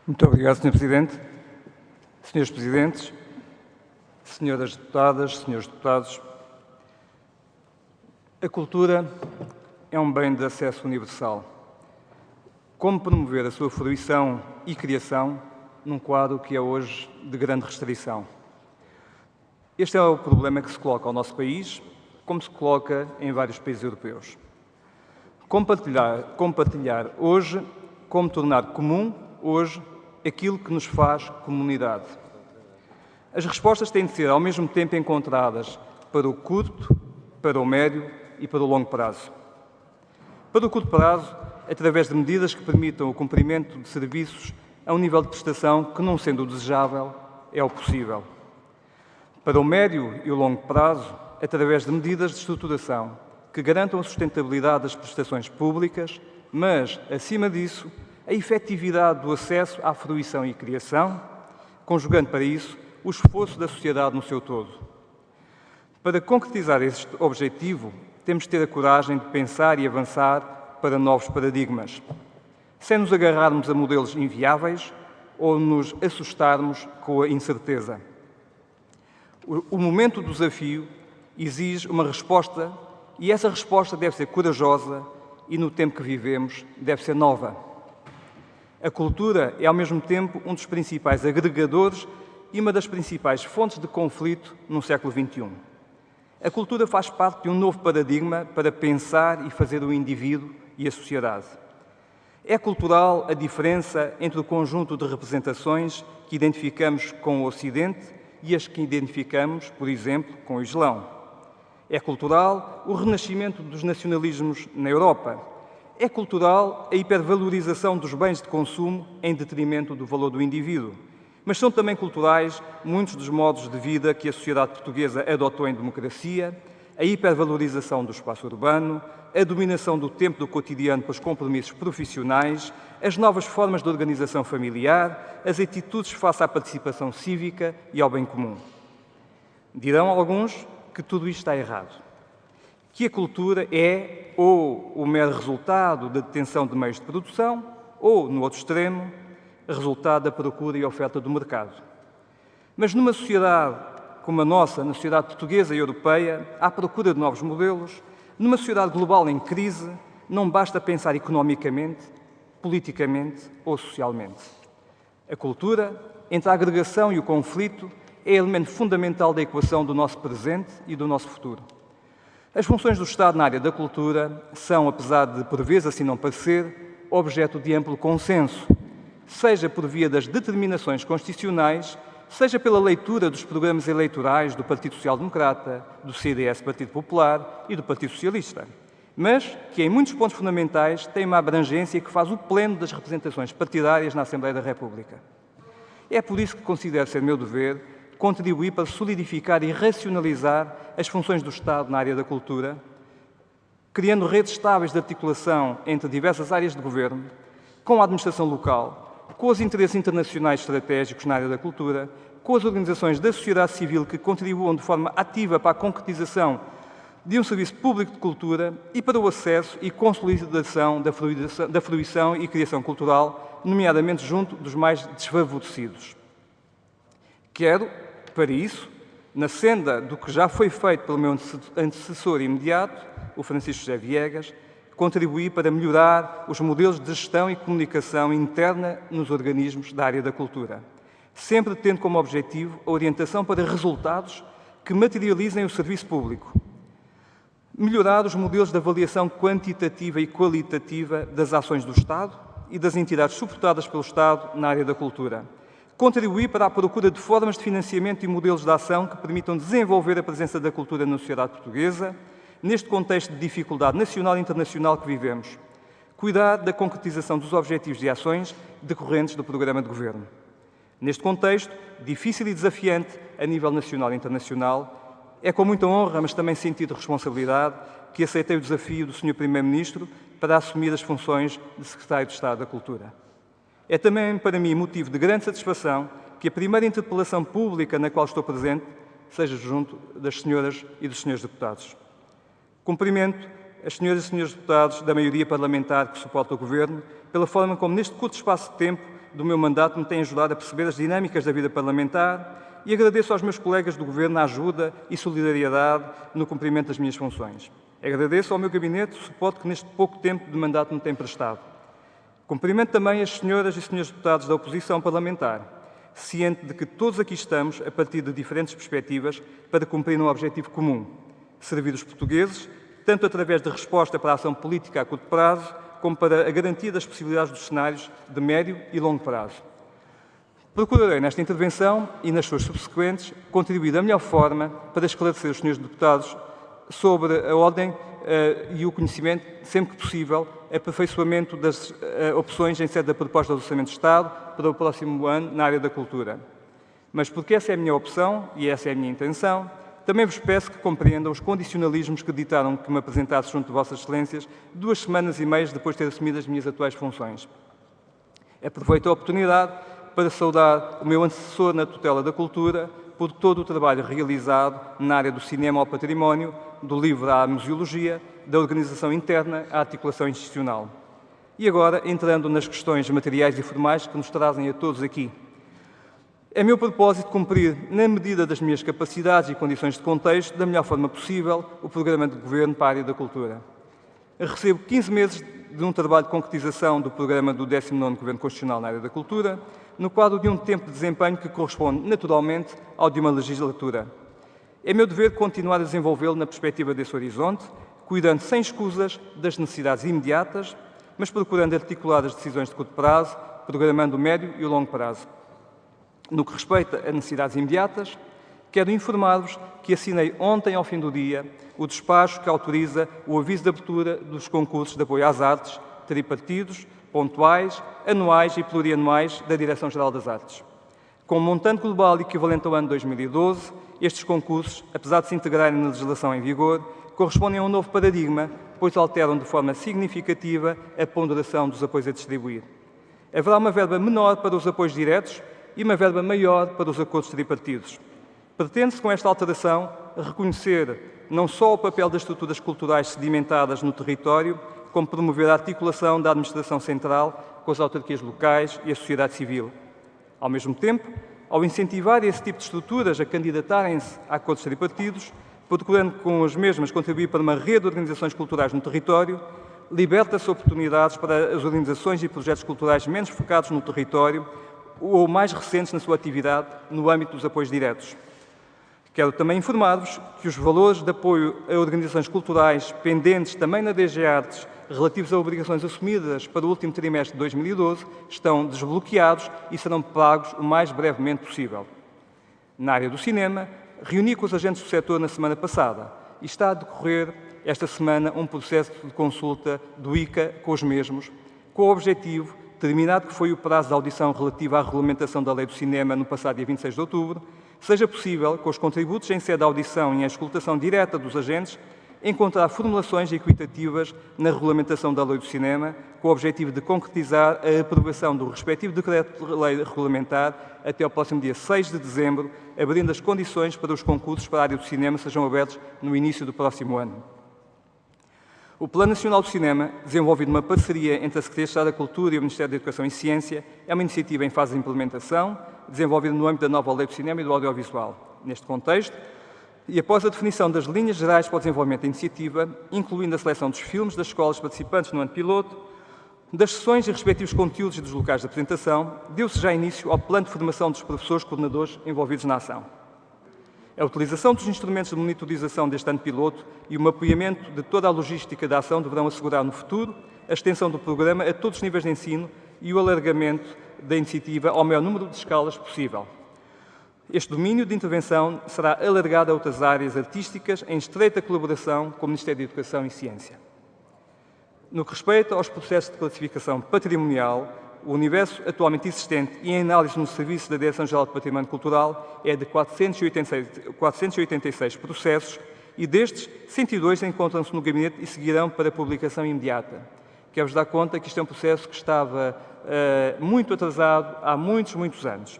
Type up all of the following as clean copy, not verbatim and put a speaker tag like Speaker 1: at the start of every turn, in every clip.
Speaker 1: Muito obrigado, Sr. Presidente. Senhores Presidentes, Senhoras Deputadas, Senhores Deputados, a cultura é um bem de acesso universal. Como promover a sua fruição e criação num quadro que é hoje de grande restrição? Este é o problema que se coloca ao nosso país, como se coloca em vários países europeus. Compartilhar hoje, como tornar comum hoje aquilo que nos faz comunidade. As respostas têm de ser, ao mesmo tempo, encontradas para o curto, para o médio e para o longo prazo. Para o curto prazo, através de medidas que permitam o cumprimento de serviços a um nível de prestação que, não sendo o desejável, é o possível. Para o médio e o longo prazo, através de medidas de estruturação que garantam a sustentabilidade das prestações públicas, mas, acima disso, a efetividade do acesso à fruição e criação, conjugando para isso o esforço da sociedade no seu todo. Para concretizar este objetivo, temos de ter a coragem de pensar e avançar para novos paradigmas, sem nos agarrarmos a modelos inviáveis ou nos assustarmos com a incerteza. O momento do desafio exige uma resposta e essa resposta deve ser corajosa e, no tempo que vivemos, deve ser nova. A cultura é, ao mesmo tempo, um dos principais agregadores e uma das principais fontes de conflito no século XXI. A cultura faz parte de um novo paradigma para pensar e fazer o indivíduo e a sociedade. É cultural a diferença entre o conjunto de representações que identificamos com o Ocidente e as que identificamos, por exemplo, com o Islão. É cultural o renascimento dos nacionalismos na Europa. É cultural a hipervalorização dos bens de consumo em detrimento do valor do indivíduo. Mas são também culturais muitos dos modos de vida que a sociedade portuguesa adotou em democracia, a hipervalorização do espaço urbano, a dominação do tempo do cotidiano pelos compromissos profissionais, as novas formas de organização familiar, as atitudes face à participação cívica e ao bem comum. Dirão alguns que tudo isto está errado, que a cultura é ou o mero resultado da detenção de meios de produção ou, no outro extremo, resultado da procura e oferta do mercado. Mas numa sociedade como a nossa, na sociedade portuguesa e europeia, à procura de novos modelos, numa sociedade global em crise, não basta pensar economicamente, politicamente ou socialmente. A cultura, entre a agregação e o conflito, é elemento fundamental da equação do nosso presente e do nosso futuro. As funções do Estado na área da cultura são, apesar de por vezes assim não parecer, objeto de amplo consenso, seja por via das determinações constitucionais, seja pela leitura dos programas eleitorais do Partido Social Democrata, do CDS Partido Popular e do Partido Socialista, mas que em muitos pontos fundamentais tem uma abrangência que faz o pleno das representações partidárias na Assembleia da República. É por isso que considero ser meu dever contribuir para solidificar e racionalizar as funções do Estado na área da cultura, criando redes estáveis de articulação entre diversas áreas de governo, com a administração local, com os interesses internacionais estratégicos na área da cultura, com as organizações da sociedade civil que contribuam de forma ativa para a concretização de um serviço público de cultura e para o acesso e consolidação da fruição e criação cultural, nomeadamente junto dos mais desfavorecidos. Quero, para isso, na senda do que já foi feito pelo meu antecessor imediato, o Francisco José Viegas, contribuir para melhorar os modelos de gestão e comunicação interna nos organismos da área da cultura, sempre tendo como objetivo a orientação para resultados que materializem o serviço público. Melhorar os modelos de avaliação quantitativa e qualitativa das ações do Estado e das entidades suportadas pelo Estado na área da cultura. Contribuir para a procura de formas de financiamento e modelos de ação que permitam desenvolver a presença da cultura na sociedade portuguesa, neste contexto de dificuldade nacional e internacional que vivemos. Cuidar da concretização dos objetivos e ações decorrentes do programa de governo. Neste contexto, difícil e desafiante a nível nacional e internacional, é com muita honra, mas também sentido de responsabilidade, que aceitei o desafio do Sr. Primeiro-Ministro para assumir as funções de Secretário de Estado da Cultura. É também, para mim, motivo de grande satisfação que a primeira interpelação pública na qual estou presente seja junto das senhoras e dos senhores deputados. Cumprimento as senhoras e senhores deputados da maioria parlamentar que suporta o Governo pela forma como, neste curto espaço de tempo, do meu mandato me tem ajudado a perceber as dinâmicas da vida parlamentar e agradeço aos meus colegas do Governo a ajuda e solidariedade no cumprimento das minhas funções. Agradeço ao meu gabinete o suporte que neste pouco tempo de mandato me tem prestado. Cumprimento também as senhoras e senhores deputados da oposição parlamentar, ciente de que todos aqui estamos a partir de diferentes perspectivas para cumprir um objetivo comum: servir os portugueses, tanto através de resposta para a ação política a curto prazo, como para a garantia das possibilidades dos cenários de médio e longo prazo. Procurarei, nesta intervenção e nas suas subsequentes, contribuir da melhor forma para esclarecer os senhores deputados sobre a ordem e o conhecimento, sempre que possível, aperfeiçoamento das opções em sede da proposta do Orçamento de Estado para o próximo ano na área da cultura. Mas porque essa é a minha opção e essa é a minha intenção, também vos peço que compreendam os condicionalismos que ditaram que me apresentasse junto de Vossas Excelências 2 semanas e meia depois de ter assumido as minhas atuais funções. Aproveito a oportunidade para saudar o meu antecessor na tutela da cultura por todo o trabalho realizado na área do cinema ao património, do livro à museologia, da organização interna à articulação institucional. E agora, entrando nas questões materiais e formais que nos trazem a todos aqui. É meu propósito cumprir, na medida das minhas capacidades e condições de contexto, da melhor forma possível, o programa de governo para a área da cultura. Recebo 15 meses de um trabalho de concretização do programa do 19º Governo Constitucional na área da cultura, no quadro de um tempo de desempenho que corresponde, naturalmente, ao de uma legislatura. É meu dever continuar a desenvolvê-lo na perspectiva desse horizonte, cuidando sem escusas das necessidades imediatas, mas procurando articular as decisões de curto prazo, programando o médio e o longo prazo. No que respeita a necessidades imediatas, quero informar-vos que assinei ontem, ao fim do dia, o despacho que autoriza o aviso de abertura dos concursos de apoio às artes, tripartidos, pontuais, anuais e plurianuais da Direção-Geral das Artes. Com um montante global equivalente ao ano 2012, estes concursos, apesar de se integrarem na legislação em vigor, correspondem a um novo paradigma, pois alteram de forma significativa a ponderação dos apoios a distribuir. Haverá uma verba menor para os apoios diretos e uma verba maior para os acordos tripartidos. Pretende-se, com esta alteração, reconhecer não só o papel das estruturas culturais sedimentadas no território, como promover a articulação da administração central com as autarquias locais e a sociedade civil. Ao mesmo tempo, ao incentivar esse tipo de estruturas a candidatarem-se a acordos tripartidos, procurando com as mesmas contribuir para uma rede de organizações culturais no território, liberta-se oportunidades para as organizações e projetos culturais menos focados no território ou mais recentes na sua atividade no âmbito dos apoios diretos. Quero também informar-vos que os valores de apoio a organizações culturais pendentes também na DG Artes, relativos a obrigações assumidas para o último trimestre de 2012, estão desbloqueados e serão pagos o mais brevemente possível. Na área do cinema, reuni com os agentes do setor na semana passada e está a decorrer esta semana um processo de consulta do ICA com os mesmos, com o objetivo, terminado que foi o prazo de audição relativa à regulamentação da Lei do Cinema no passado dia 26 de outubro, seja possível, com os contributos em sede de audição e em escutação direta dos agentes, encontrar formulações equitativas na regulamentação da Lei do Cinema, com o objetivo de concretizar a aprovação do respectivo decreto-lei regulamentar até ao próximo dia 6 de dezembro, abrindo as condições para os concursos para a área do cinema sejam abertos no início do próximo ano. O Plano Nacional do Cinema, desenvolvido numa parceria entre a Secretaria de Estado da Cultura e o Ministério da Educação e Ciência, é uma iniciativa em fase de implementação, desenvolvida no âmbito da nova Lei do Cinema e do Audiovisual. Neste contexto, e após a definição das linhas gerais para o desenvolvimento da iniciativa, incluindo a seleção dos filmes das escolas participantes no ano piloto, das sessões e respectivos conteúdos e dos locais de apresentação, deu-se já início ao plano de formação dos professores coordenadores envolvidos na ação. A utilização dos instrumentos de monitorização deste ano piloto e o mapeamento de toda a logística da ação deverão assegurar no futuro a extensão do programa a todos os níveis de ensino e o alargamento da iniciativa ao maior número de escalas possível. Este domínio de intervenção será alargado a outras áreas artísticas em estreita colaboração com o Ministério da Educação e Ciência. No que respeita aos processos de classificação patrimonial, o universo atualmente existente e em análise no Serviço da Direção-Geral de Património Cultural é de 486 processos e destes, 102 encontram-se no Gabinete e seguirão para publicação imediata. Quero-vos dar conta que isto é um processo que estava muito atrasado há muitos anos.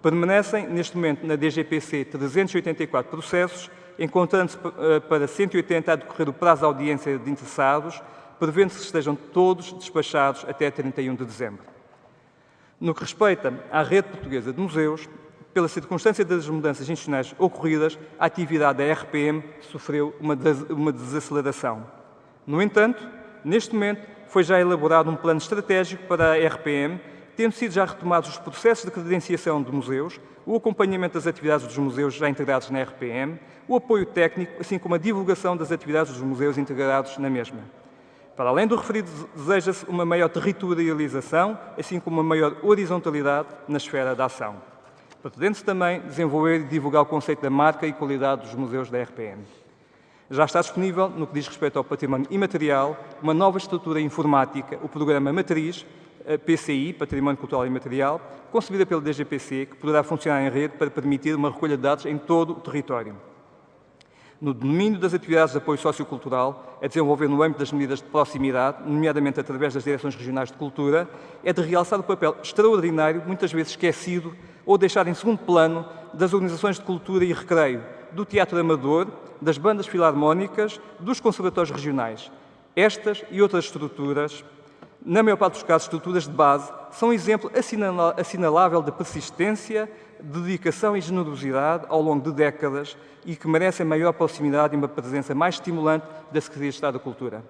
Speaker 1: Permanecem, neste momento, na DGPC 384 processos, encontrando-se para 180 a decorrer o prazo de audiência de interessados, prevendo-se que estejam todos despachados até 31 de dezembro. No que respeita à rede portuguesa de museus, pela circunstância das mudanças institucionais ocorridas, a atividade da RPM sofreu uma desaceleração. No entanto, neste momento, foi já elaborado um plano estratégico para a RPM, tendo sido já retomados os processos de credenciação de museus, o acompanhamento das atividades dos museus já integrados na RPM, o apoio técnico, assim como a divulgação das atividades dos museus integrados na mesma. Para além do referido, deseja-se uma maior territorialização, assim como uma maior horizontalidade na esfera da ação. Pretende-se também desenvolver e divulgar o conceito da marca e qualidade dos museus da RPM. Já está disponível, no que diz respeito ao património imaterial, uma nova estrutura informática, o programa Matriz, PCI, Património Cultural e Imaterial, concebida pelo DGPC, que poderá funcionar em rede para permitir uma recolha de dados em todo o território. No domínio das atividades de apoio sociocultural, é desenvolver no âmbito das medidas de proximidade, nomeadamente através das direções regionais de cultura, é de realçar o papel extraordinário, muitas vezes esquecido ou deixado em segundo plano, das organizações de cultura e recreio, do teatro amador, das bandas filarmónicas, dos conservatórios regionais. Estas e outras estruturas, na maior parte dos casos, estruturas de base, são um exemplo assinalável de persistência, de dedicação e generosidade ao longo de décadas e que merecem maior proximidade e uma presença mais estimulante da Secretaria de Estado da Cultura.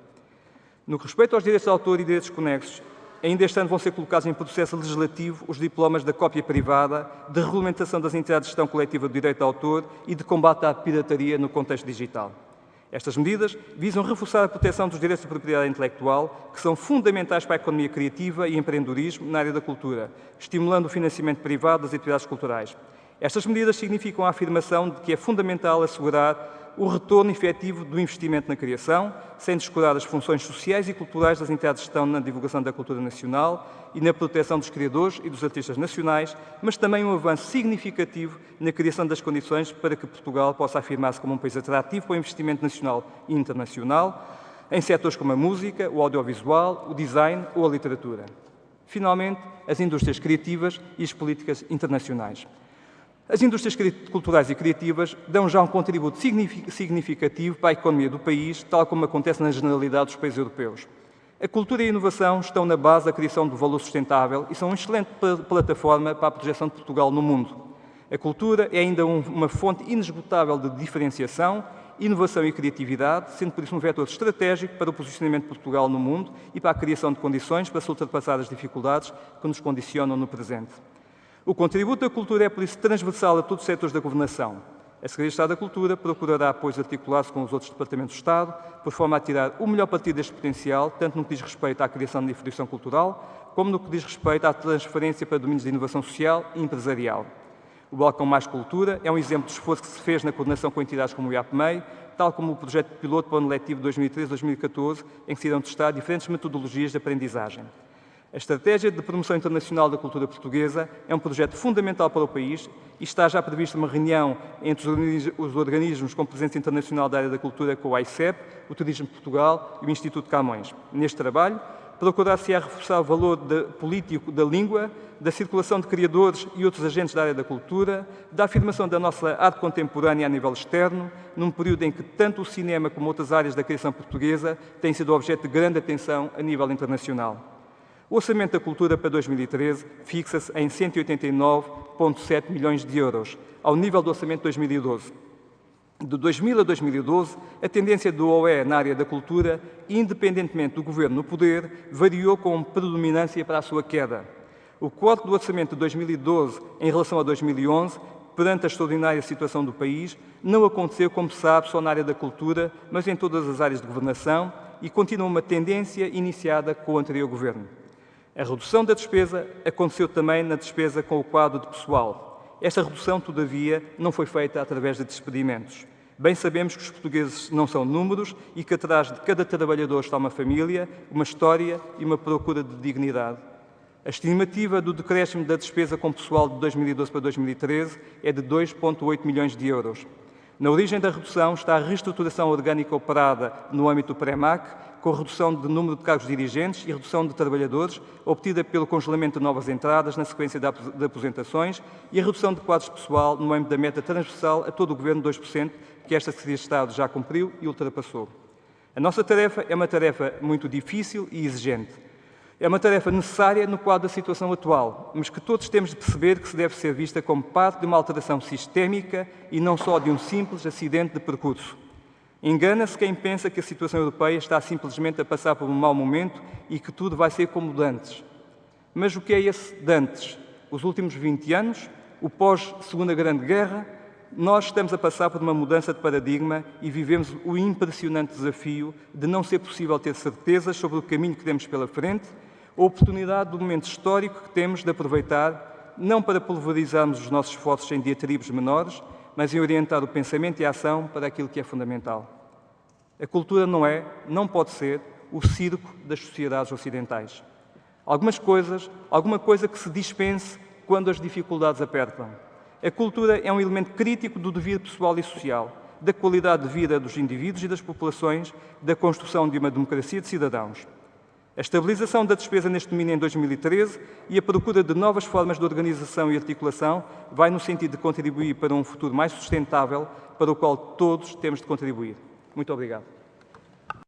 Speaker 1: No que respeita aos direitos de autor e direitos conexos, ainda este ano vão ser colocados em processo legislativo os diplomas da cópia privada, de regulamentação das entidades de gestão coletiva do direito de autor e de combate à pirataria no contexto digital. Estas medidas visam reforçar a proteção dos direitos de propriedade intelectual, que são fundamentais para a economia criativa e empreendedorismo na área da cultura, estimulando o financiamento privado das atividades culturais. Estas medidas significam a afirmação de que é fundamental assegurar o retorno efetivo do investimento na criação, sem descurar as funções sociais e culturais das entidades que estão na divulgação da cultura nacional e na proteção dos criadores e dos artistas nacionais, mas também um avanço significativo na criação das condições para que Portugal possa afirmar-se como um país atrativo para o investimento nacional e internacional, em setores como a música, o audiovisual, o design ou a literatura. Finalmente, as indústrias criativas e as políticas internacionais. As indústrias culturais e criativas dão já um contributo significativo para a economia do país, tal como acontece na generalidade dos países europeus. A cultura e a inovação estão na base da criação do valor sustentável e são uma excelente plataforma para a projeção de Portugal no mundo. A cultura é ainda uma fonte inesgotável de diferenciação, inovação e criatividade, sendo por isso um vetor estratégico para o posicionamento de Portugal no mundo e para a criação de condições para se ultrapassar as dificuldades que nos condicionam no presente. O contributo da cultura é, por isso, transversal a todos os setores da governação. A Secretaria de Estado da Cultura procurará apoios articulados com os outros departamentos do Estado, por forma a tirar o melhor partido deste potencial, tanto no que diz respeito à criação de instituição cultural, como no que diz respeito à transferência para domínios de inovação social e empresarial. O Balcão Mais Cultura é um exemplo de esforço que se fez na coordenação com entidades como o IAPMEI, tal como o projeto piloto para o ano letivo 2013-2014, em que se irão testar diferentes metodologias de aprendizagem. A Estratégia de Promoção Internacional da Cultura Portuguesa é um projeto fundamental para o país e está já prevista uma reunião entre os organismos com presença internacional da área da cultura com o AICEP, o Turismo de Portugal e o Instituto Camões. Neste trabalho, procurar-se-á reforçar o valor político da língua, da circulação de criadores e outros agentes da área da cultura, da afirmação da nossa arte contemporânea a nível externo, num período em que tanto o cinema como outras áreas da criação portuguesa têm sido objeto de grande atenção a nível internacional. O orçamento da cultura para 2013 fixa-se em 189,7 milhões de euros, ao nível do orçamento de 2012. De 2000 a 2012, a tendência do OE na área da cultura, independentemente do governo no poder, variou com predominância para a sua queda. O corte do orçamento de 2012 em relação a 2011, perante a extraordinária situação do país, não aconteceu, como se sabe, só na área da cultura, mas em todas as áreas de governação e continua uma tendência iniciada com o anterior governo. A redução da despesa aconteceu também na despesa com o quadro de pessoal. Esta redução, todavia, não foi feita através de despedimentos. Bem sabemos que os portugueses não são números e que atrás de cada trabalhador está uma família, uma história e uma procura de dignidade. A estimativa do decréscimo da despesa com pessoal de 2012 para 2013 é de 2,8 milhões de euros. Na origem da redução está a reestruturação orgânica operada no âmbito do PREMAC, com a redução do número de cargos dirigentes e redução de trabalhadores, obtida pelo congelamento de novas entradas na sequência de aposentações e a redução de quadros de pessoal no âmbito da meta transversal a todo o Governo de 2%, que esta Secretaria de Estado já cumpriu e ultrapassou. A nossa tarefa é uma tarefa muito difícil e exigente. É uma tarefa necessária no quadro da situação atual, mas que todos temos de perceber que se deve ser vista como parte de uma alteração sistémica e não só de um simples acidente de percurso. Engana-se quem pensa que a situação europeia está simplesmente a passar por um mau momento e que tudo vai ser como de antes. Mas o que é esse de antes? Os últimos 20 anos? O pós-Segunda Grande Guerra? Nós estamos a passar por uma mudança de paradigma e vivemos o impressionante desafio de não ser possível ter certezas sobre o caminho que temos pela frente, a oportunidade do momento histórico que temos de aproveitar, não para pulverizarmos os nossos esforços em diatribes menores, mas em orientar o pensamento e a ação para aquilo que é fundamental. A cultura não pode ser, o circo das sociedades ocidentais. Alguma coisa que se dispense quando as dificuldades apertam. A cultura é um elemento crítico do dever pessoal e social, da qualidade de vida dos indivíduos e das populações, da construção de uma democracia de cidadãos. A estabilização da despesa neste domínio em 2013 e a procura de novas formas de organização e articulação vai no sentido de contribuir para um futuro mais sustentável, para o qual todos temos de contribuir. Muito obrigado.